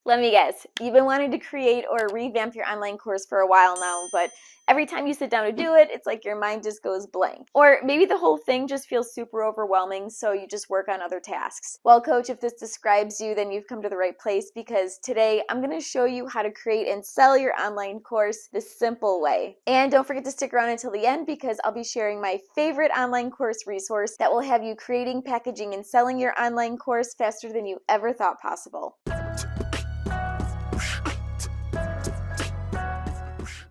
Let me guess, you've been wanting to create or revamp your online course for a while now, but every time you sit down to do it, it's like your mind just goes blank. Or maybe the whole thing just feels super overwhelming, so you just work on other tasks. Well, coach, if this describes you, then you've come to the right place, because today I'm going to show you how to create and sell your online course the simple way. And don't forget to stick around until the end, because I'll be sharing my favorite online course resource that will have you creating, packaging, and selling your online course faster than you ever thought possible.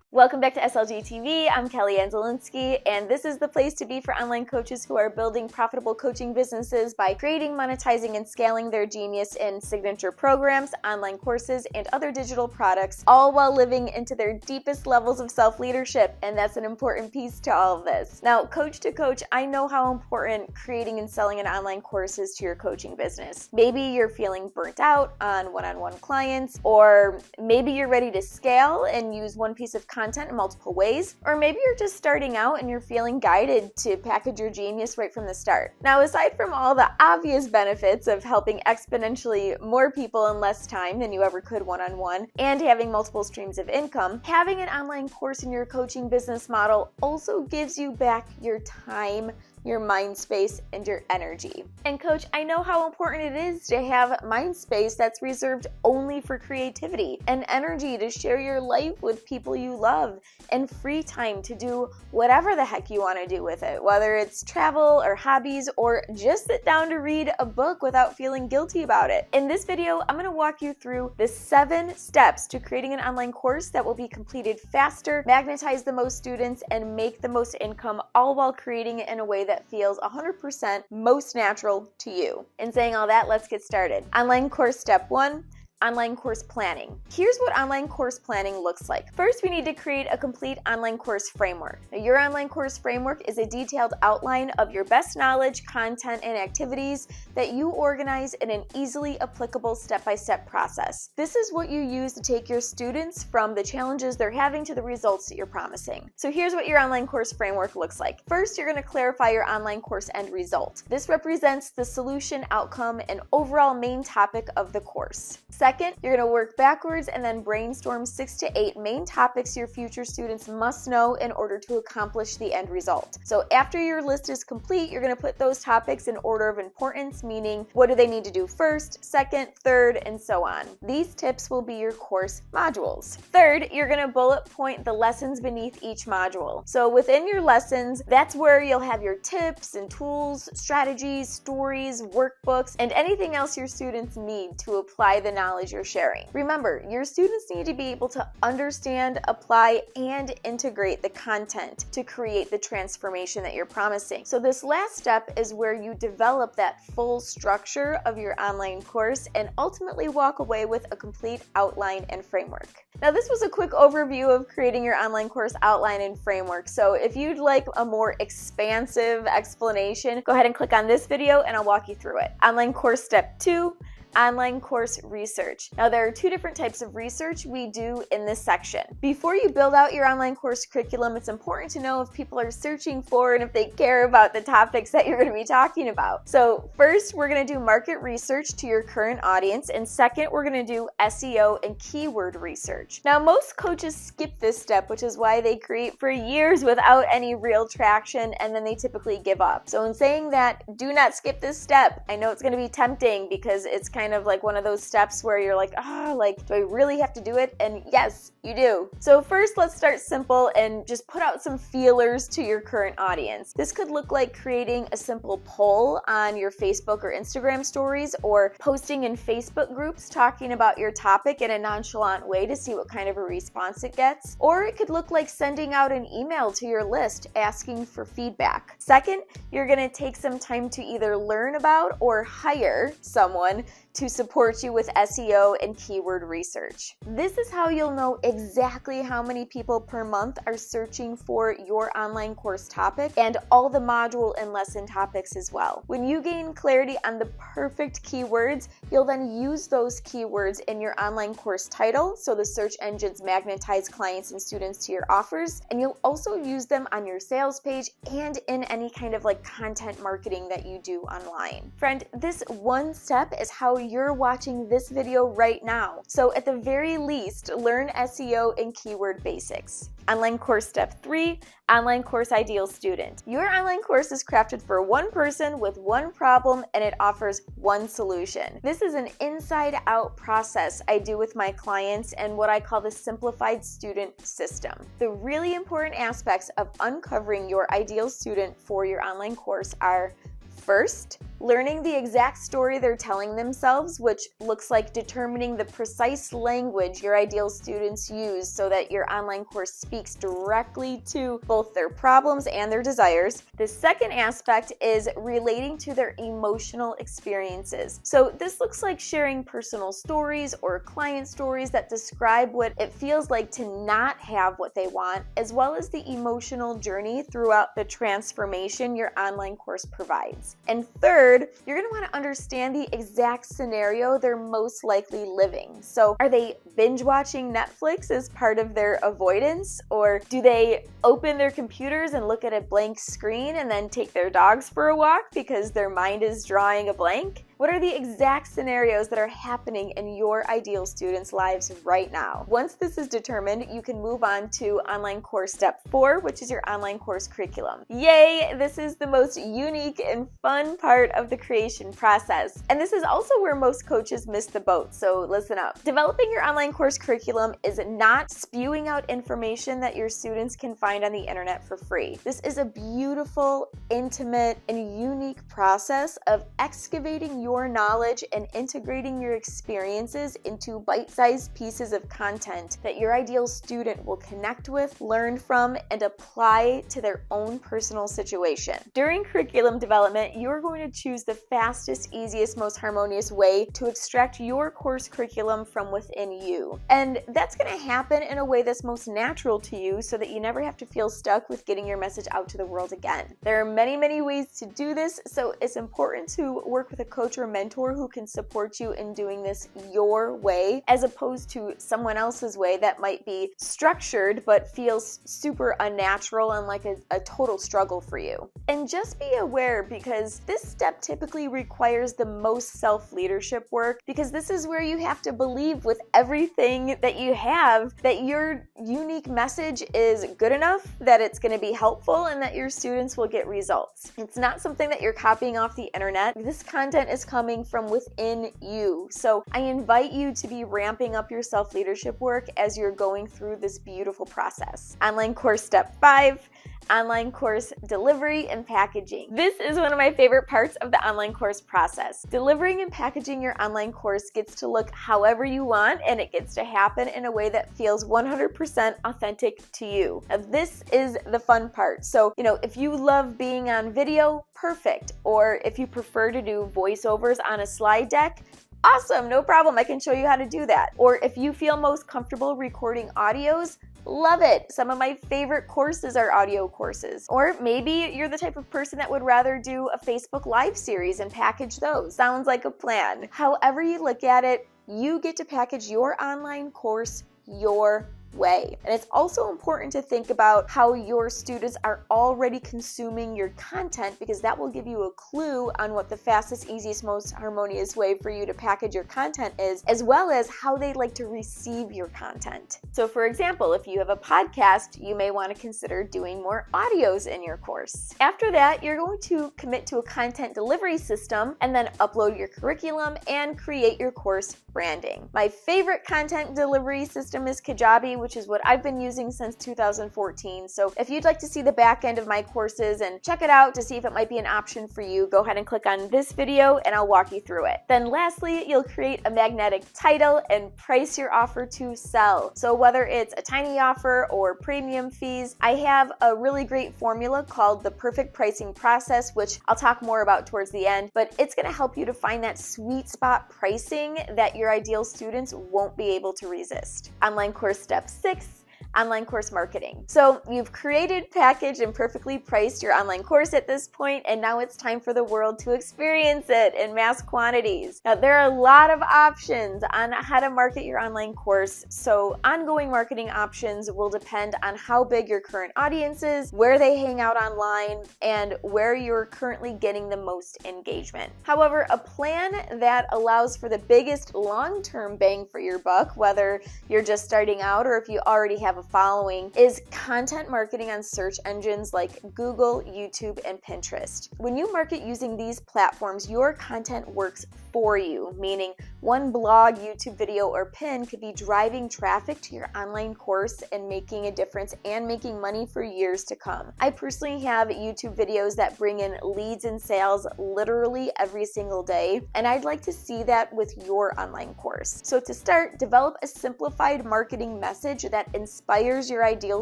Welcome back to SLG TV. I'm KellyAnne Zielinski, and this is the place to be for online coaches who are building profitable coaching businesses by creating, monetizing, and scaling their genius in signature programs, online courses, and other digital products, all while living into their deepest levels of self-leadership, and that's an important piece to all of this. Now, coach to coach, I know how important creating and selling an online course is to your coaching business. Maybe you're feeling burnt out on one-on-one clients, or maybe you're ready to scale and use one piece of content in multiple ways, or maybe you're just starting out and you're feeling guided to package your genius right from the start. Now, aside from all the obvious benefits of helping exponentially more people in less time than you ever could one-on-one and having multiple streams of income, having an online course in your coaching business model also gives you back your time, your mind space, and your energy. And coach, I know how important it is to have mind space that's reserved only for creativity, and energy to share your life with people you love, and free time to do whatever the heck you want to do with it, whether it's travel or hobbies or just sit down to read a book without feeling guilty about it. In this video, I'm going to walk you through the 7 steps to creating an online course that will be completed faster, magnetize the most students, and make the most income, all while creating it in a way that feels 100% most natural to you. In saying all that, let's get started. Online course step 1. Online course planning. Here's what online course planning looks like. First, we need to create a complete online course framework. Now, your online course framework is a detailed outline of your best knowledge, content, and activities that you organize in an easily applicable step-by-step process. This is what you use to take your students from the challenges they're having to the results that you're promising. So here's what your online course framework looks like. First, you're going to clarify your online course end result. This represents the solution, outcome, and overall main topic of the course. Second, you're going to work backwards and then brainstorm 6 to 8 main topics your future students must know in order to accomplish the end result. So after your list is complete, you're going to put those topics in order of importance, meaning what do they need to do first, second, third, and so on. These tips will be your course modules. Third, you're going to bullet point the lessons beneath each module. So within your lessons, that's where you'll have your tips and tools, strategies, stories, workbooks, and anything else your students need to apply the knowledge you're sharing. Remember, your students need to be able to understand, apply, and integrate the content to create the transformation that you're promising. So this last step is where you develop that full structure of your online course and ultimately walk away with a complete outline and framework. Now, this was a quick overview of creating your online course outline and framework. So if you'd like a more expansive explanation, go ahead and click on this video and I'll walk you through it. Online course step 2. Online course research. Now, there are 2 different types of research we do in this section. Before you build out your online course curriculum, it's important to know if people are searching for and if they care about the topics that you're going to be talking about. So first, we're going to do market research to your current audience, and second, we're going to do SEO and keyword research. Now, most coaches skip this step, which is why they create for years without any real traction, and then they typically give up. So in saying that, do not skip this step. I know it's going to be tempting because it's kind of like one of those steps where you're like, do I really have to do it? And yes, you do. So first, let's start simple and just put out some feelers to your current audience. This could look like creating a simple poll on your Facebook or Instagram stories, or posting in Facebook groups talking about your topic in a nonchalant way to see what kind of a response it gets. Or it could look like sending out an email to your list asking for feedback. Second, you're going to take some time to either learn about or hire someone to support you with SEO and keyword research. This is how you'll know exactly how many people per month are searching for your online course topic and all the module and lesson topics as well. When you gain clarity on the perfect keywords, you'll then use those keywords in your online course title so the search engines magnetize clients and students to your offers, and you'll also use them on your sales page and in any kind of content marketing that you do online. Friend, this one step is how you're watching this video right now. So at the very least, learn SEO and keyword basics. Online course step 3, online course ideal student. Your online course is crafted for one person with one problem, and it offers one solution. This is an inside-out process I do with my clients and what I call the simplified student system. The really important aspects of uncovering your ideal student for your online course are: first, learning the exact story they're telling themselves, which looks like determining the precise language your ideal students use so that your online course speaks directly to both their problems and their desires. The second aspect is relating to their emotional experiences. So this looks like sharing personal stories or client stories that describe what it feels like to not have what they want, as well as the emotional journey throughout the transformation your online course provides. And third, you're going to want to understand the exact scenario they're most likely living. So are they binge watching Netflix as part of their avoidance? Or do they open their computers and look at a blank screen and then take their dogs for a walk because their mind is drawing a blank? What are the exact scenarios that are happening in your ideal students' lives right now? Once this is determined, you can move on to online course step 4, which is your online course curriculum. Yay! This is the most unique and fun part of the creation process. And this is also where most coaches miss the boat, so listen up. Developing your online course curriculum is not spewing out information that your students can find on the internet for free. This is a beautiful, intimate, and unique process of excavating your knowledge and integrating your experiences into bite-sized pieces of content that your ideal student will connect with, learn from, and apply to their own personal situation. During curriculum development, you're going to choose the fastest, easiest, most harmonious way to extract your course curriculum from within you. And that's going to happen in a way that's most natural to you so that you never have to feel stuck with getting your message out to the world again. There are many, many ways to do this, so it's important to work with a coach or mentor who can support you in doing this your way, as opposed to someone else's way that might be structured but feels super unnatural and like a total struggle for you. And just be aware, because this step typically requires the most self-leadership work, because this is where you have to believe with everything that you have that your unique message is good enough, that it's going to be helpful, and that your students will get results. It's not something that you're copying off the internet. This content is coming from within you. So I invite you to be ramping up your self-leadership work as you're going through this beautiful process. Online course step 5. Online course delivery and packaging. This is one of my favorite parts of the online course process. Delivering and packaging your online course gets to look however you want, and it gets to happen in a way that feels 100% authentic to you. Now, this is the fun part. So, if you love being on video, perfect. Or if you prefer to do voiceovers on a slide deck, awesome, no problem. I can show you how to do that. Or if you feel most comfortable recording audios, love it. Some of my favorite courses are audio courses. Or maybe you're the type of person that would rather do a Facebook Live series and package those. Sounds like a plan. However you look at it, you get to package your online course your way. And it's also important to think about how your students are already consuming your content, because that will give you a clue on what the fastest, easiest, most harmonious way for you to package your content is, as well as how they like to receive your content. So for example, if you have a podcast, you may want to consider doing more audios in your course. After that, you're going to commit to a content delivery system and then upload your curriculum and create your course branding. My favorite content delivery system is Kajabi, which is what I've been using since 2014. So if you'd like to see the back end of my courses and check it out to see if it might be an option for you, go ahead and click on this video and I'll walk you through it. Then lastly, you'll create a magnetic title and price your offer to sell. So whether it's a tiny offer or premium fees, I have a really great formula called the perfect pricing process, which I'll talk more about towards the end, but it's going to help you to find that sweet spot pricing that your ideal students won't be able to resist. Online course step 6, online course marketing. So you've created, packaged, and perfectly priced your online course at this point, and now it's time for the world to experience it in mass quantities. Now, there are a lot of options on how to market your online course, so ongoing marketing options will depend on how big your current audience is, where they hang out online, and where you're currently getting the most engagement. However, a plan that allows for the biggest long-term bang for your buck, whether you're just starting out or if you already have a following, is content marketing on search engines like Google, YouTube, and Pinterest. When you market using these platforms, your content works for you, meaning one blog, YouTube video, or pin could be driving traffic to your online course and making a difference and making money for years to come. I personally have YouTube videos that bring in leads and sales literally every single day, and I'd like to see that with your online course. So to start, develop a simplified marketing message that inspires your ideal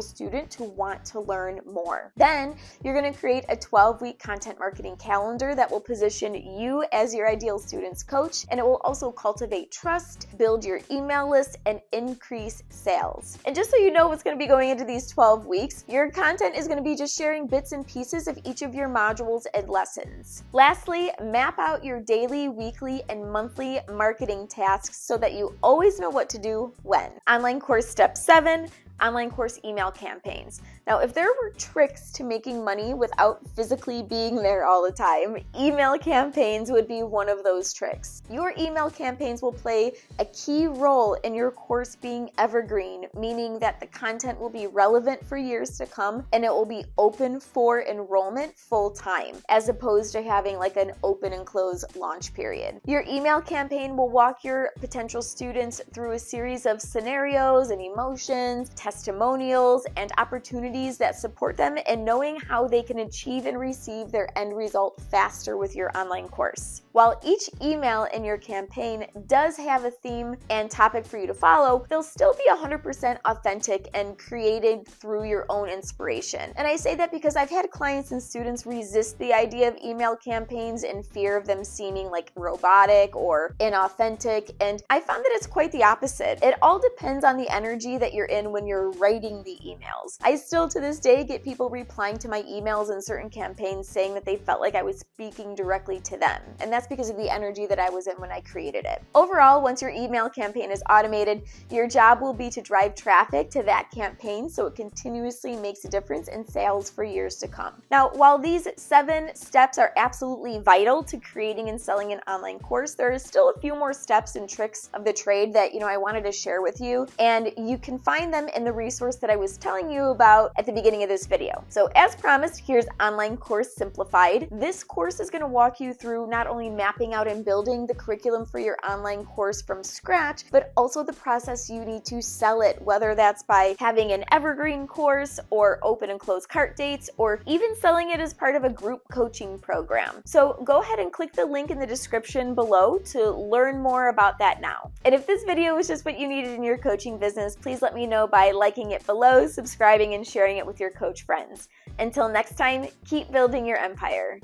student to want to learn more. Then you're going to create a 12-week content marketing calendar that will position you as your ideal student's coach, and it will also cultivate trust, build your email list, and increase sales. And just so you know what's going to be going into these 12 weeks, your content is going to be just sharing bits and pieces of each of your modules and lessons. Lastly, map out your daily, weekly, and monthly marketing tasks so that you always know what to do when. Online course step 7, online course email campaigns. Now, if there were tricks to making money without physically being there all the time, email campaigns would be one of those tricks. Your email campaigns will play a key role in your course being evergreen, meaning that the content will be relevant for years to come and it will be open for enrollment full time, as opposed to having like an open and close launch period. Your email campaign will walk your potential students through a series of scenarios and emotions, testimonials, and opportunities that support them in knowing how they can achieve and receive their end result faster with your online course. While each email in your campaign does have a theme and topic for you to follow, they'll still be 100% authentic and created through your own inspiration. And I say that because I've had clients and students resist the idea of email campaigns in fear of them seeming like robotic or inauthentic, and I found that it's quite the opposite. It all depends on the energy that you're in when you're writing the emails. I still to this day get people replying to my emails in certain campaigns saying that they felt like I was speaking directly to them, and that's because of the energy that I was in when I created it. Overall, once your email campaign is automated, your job will be to drive traffic to that campaign so it continuously makes a difference in sales for years to come. Now, while these 7 steps are absolutely vital to creating and selling an online course, there is still a few more steps and tricks of the trade that I wanted to share with you, and you can find them in the resource that I was telling you about at the beginning of this video. So as promised, here's Online Course Simplified. This course is going to walk you through not only mapping out and building the curriculum for your online course from scratch, but also the process you need to sell it, whether that's by having an evergreen course or open and close cart dates, or even selling it as part of a group coaching program. So go ahead and click the link in the description below to learn more about that now. And if this video was just what you needed in your coaching business, please let me know by liking it below, subscribing, and sharing it with your coach friends. Until next time, keep building your empire.